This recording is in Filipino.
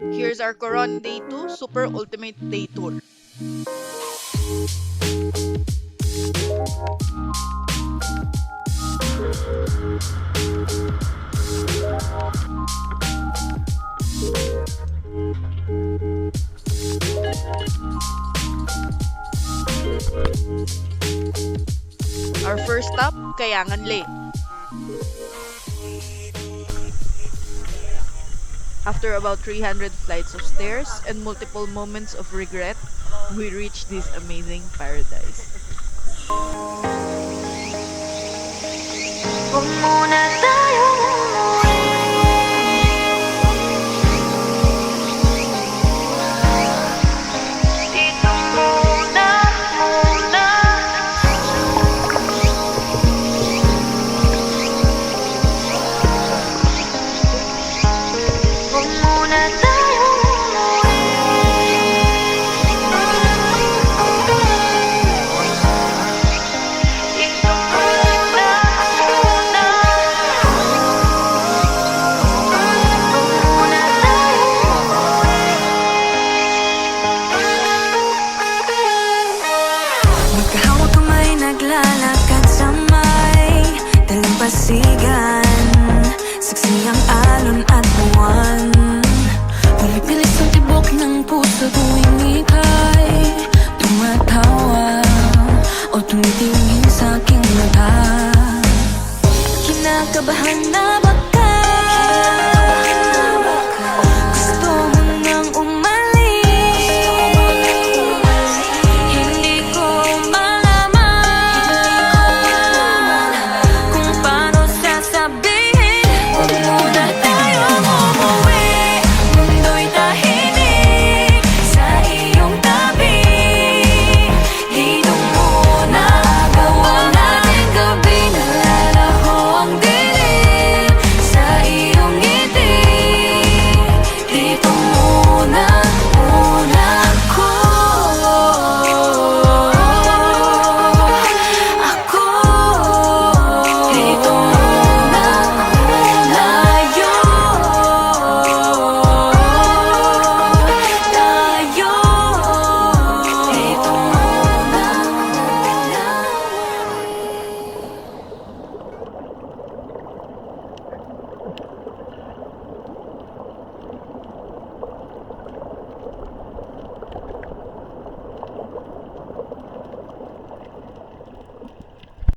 Here's our Coron Day 2 Super Ultimate Day Tour. Our first stop, Kayangan Lake. After about 300 flights of stairs and multiple moments of regret, we reach this amazing paradise. Huwag muna tayo